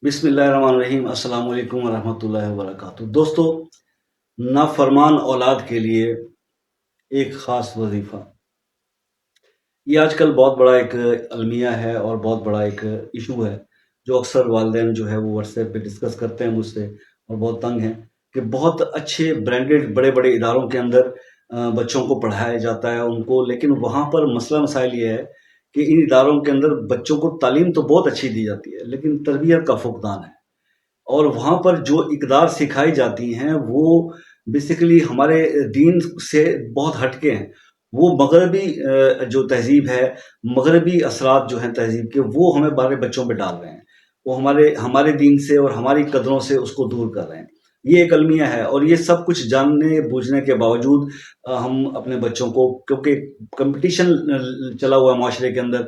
بسم اللہ الرحمن الرحیم۔ السلام علیکم ورحمۃ اللہ وبرکاتہ۔ دوستو، نافرمان اولاد کے لیے ایک خاص وظیفہ، یہ آج کل بہت بڑا ایک المیہ ہے اور بہت بڑا ایک ایشو ہے، جو اکثر والدین جو ہے وہ واٹس ایپ پہ ڈسکس کرتے ہیں مجھ سے، اور بہت تنگ ہیں کہ بہت اچھے برانڈڈ بڑے بڑے اداروں کے اندر بچوں کو پڑھایا جاتا ہے ان کو، لیکن وہاں پر مسئلہ مسائل یہ ہے کہ ان اداروں کے اندر بچوں کو تعلیم تو بہت اچھی دی جاتی ہے لیکن تربیت کا فقدان ہے، اور وہاں پر جو اقدار سکھائی جاتی ہیں وہ بیسیکلی ہمارے دین سے بہت ہٹ کے ہیں۔ وہ مغربی جو تہذیب ہے، مغربی اثرات جو ہیں تہذیب کے، وہ ہمیں ہمارے بچوں پہ ڈال رہے ہیں، وہ ہمارے دین سے اور ہماری قدروں سے اس کو دور کر رہے ہیں۔ یہ ایک المیہ ہے، اور یہ سب کچھ جاننے بوجھنے کے باوجود ہم اپنے بچوں کو، کیونکہ کمپٹیشن چلا ہوا ہے معاشرے کے اندر،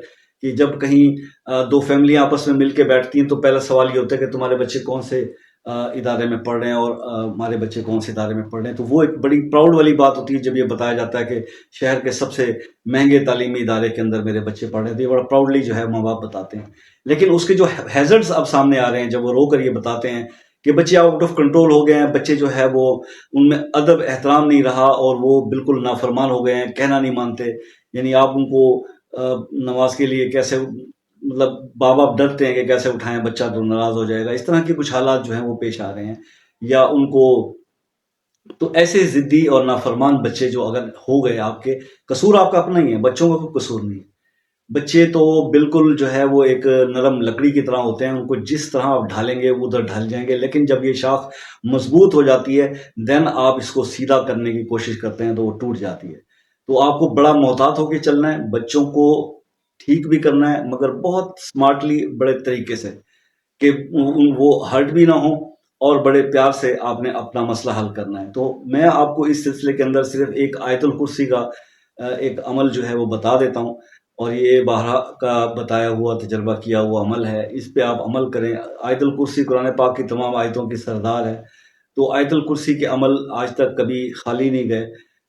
کہ جب کہیں دو فیملیاں آپس میں مل کے بیٹھتی ہیں تو پہلا سوال یہ ہوتا ہے کہ تمہارے بچے کون سے ادارے میں پڑھ رہے ہیں اور ہمارے بچے کون سے ادارے میں پڑھ رہے ہیں۔ تو وہ ایک بڑی پراؤڈ والی بات ہوتی ہے جب یہ بتایا جاتا ہے کہ شہر کے سب سے مہنگے تعلیمی ادارے کے اندر میرے بچے پڑھ رہے ہیں، تو یہ بڑا پراؤڈلی جو ہے ماں باپ بتاتے ہیں۔ لیکن اس کے جو ہیزرڈز اب سامنے آ رہے ہیں جب وہ رو کر یہ بتاتے ہیں کہ بچے آؤٹ آف کنٹرول ہو گئے ہیں، بچے جو ہے وہ ان میں ادب احترام نہیں رہا اور وہ بالکل نافرمان ہو گئے ہیں، کہنا نہیں مانتے۔ یعنی آپ ان کو نماز کے لیے کیسے، مطلب ماں باپ ڈرتے ہیں کہ کیسے اٹھائیں، بچہ تو ناراض ہو جائے گا، اس طرح کے کچھ حالات جو ہیں وہ پیش آ رہے ہیں، یا ان کو تو ایسے ضدی اور نافرمان بچے جو اگر ہو گئے، آپ کے قصور آپ کا اپنا ہی ہے، بچوں کا کوئی قصور نہیں ہے۔ بچے تو بالکل جو ہے وہ ایک نرم لکڑی کی طرح ہوتے ہیں، ان کو جس طرح آپ ڈھالیں گے وہ ادھر ڈھل جائیں گے، لیکن جب یہ شاخ مضبوط ہو جاتی ہے دین آپ اس کو سیدھا کرنے کی کوشش کرتے ہیں تو وہ ٹوٹ جاتی ہے۔ تو آپ کو بڑا محتاط ہو کے چلنا ہے، بچوں کو ٹھیک بھی کرنا ہے مگر بہت سمارٹلی، بڑے طریقے سے، کہ وہ ہرٹ بھی نہ ہوں، اور بڑے پیار سے آپ نے اپنا مسئلہ حل کرنا ہے۔ تو میں آپ کو اس سلسلے کے اندر صرف ایک آیت الکرسی کا ایک عمل جو ہے وہ بتا دیتا ہوں، اور یہ بارہا کا بتایا ہوا تجربہ کیا ہوا عمل ہے، اس پہ آپ عمل کریں۔ آیت الکرسی قرآن پاک کی تمام آیتوں کی سردار ہے، تو آیت الکرسی کے عمل آج تک کبھی خالی نہیں گئے۔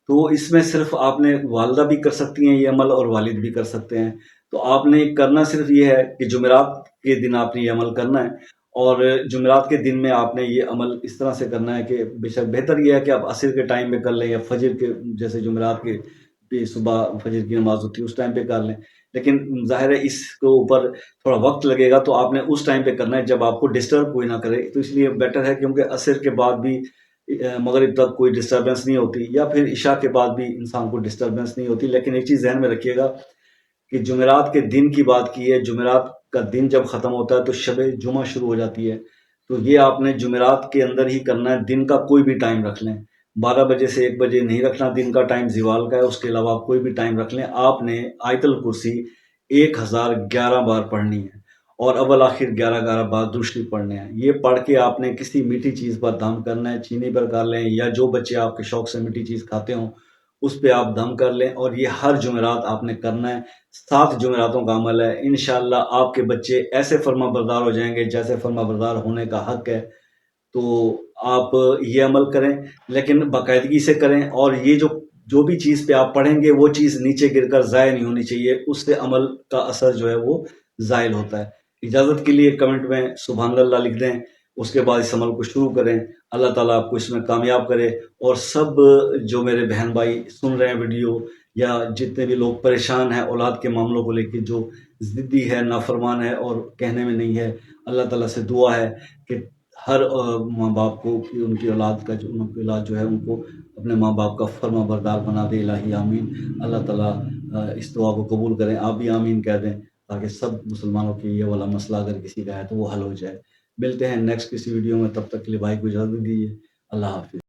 تو اس میں صرف آپ نے، والدہ بھی کر سکتی ہیں یہ عمل اور والد بھی کر سکتے ہیں، تو آپ نے کرنا صرف یہ ہے کہ جمعرات کے دن آپ نے یہ عمل کرنا ہے، اور جمعرات کے دن میں آپ نے یہ عمل اس طرح سے کرنا ہے کہ بے شک بہتر یہ ہے کہ آپ عصر کے ٹائم میں کر لیں، یا فجر کے، جیسے جمعرات کے بھی صبح فجر کی نماز ہوتی ہے اس ٹائم پہ کر لیں، لیکن ظاہر ہے اس کے اوپر تھوڑا وقت لگے گا، تو آپ نے اس ٹائم پہ کرنا ہے جب آپ کو ڈسٹرب کوئی نہ کرے۔ تو اس لیے بیٹر ہے، کیونکہ عصر کے بعد بھی مغرب تک کوئی ڈسٹربنس نہیں ہوتی، یا پھر عشاء کے بعد بھی انسان کو ڈسٹربنس نہیں ہوتی۔ لیکن ایک چیز ذہن میں رکھیے گا کہ جمعرات کے دن کی بات کی ہے، جمعرات کا دن جب ختم ہوتا ہے تو شب جمعہ شروع ہو جاتی ہے، تو یہ آپ نے جمعرات کے اندر ہی کرنا ہے۔ دن کا کوئی بھی ٹائم رکھ لیں، 12 بجے سے 1 بجے نہیں رکھنا، دن کا ٹائم زوال کا ہے، اس کے علاوہ آپ کوئی بھی ٹائم رکھ لیں۔ آپ نے آیت الکرسی 1011 بار پڑھنی ہے، اور اول آخر 11 بار درود شریف پڑھنے ہیں۔ یہ پڑھ کے آپ نے کسی میٹھی چیز پر دم کرنا ہے، چینی پر کر لیں، یا جو بچے آپ کے شوق سے میٹھی چیز کھاتے ہوں اس پہ آپ دم کر لیں، اور یہ ہر جمعرات آپ نے کرنا ہے۔ 7 جمعراتوں کا عمل ہے، انشاءاللہ آپ کے بچے ایسے فرما بردار ہو جائیں گے جیسے فرما بردار ہونے کا حق ہے۔ تو آپ یہ عمل کریں، لیکن باقاعدگی سے کریں، اور یہ جو بھی چیز پہ آپ پڑھیں گے وہ چیز نیچے گر کر ضائع نہیں ہونی چاہیے، اس سے عمل کا اثر جو ہے وہ زائل ہوتا ہے۔ اجازت کے لیے کمنٹ میں سبحان اللہ لکھ دیں، اس کے بعد اس عمل کو شروع کریں۔ اللہ تعالیٰ آپ کو اس میں کامیاب کرے، اور سب جو میرے بہن بھائی سن رہے ہیں ویڈیو، یا جتنے بھی لوگ پریشان ہیں اولاد کے معاملوں کو لے کے، جو ضدی ہے، نافرمان ہے اور کہنے میں نہیں ہے، اللہ تعالیٰ سے دعا ہے کہ ہر ماں باپ کو ان کی اولاد کا جو، ان کی اولاد جو ہے ان کو اپنے ماں باپ کا فرما بردار بنا دے۔ الہی آمین۔ اللہ تعالیٰ اس دعا کو قبول کریں، آپ بھی آمین کہہ دیں، تاکہ سب مسلمانوں کی یہ والا مسئلہ اگر کسی کا ہے تو وہ حل ہو جائے۔ ملتے ہیں نیکسٹ کسی ویڈیو میں، تب تک کے لیے بھائی کو اجازت دیجیے، اللہ حافظ۔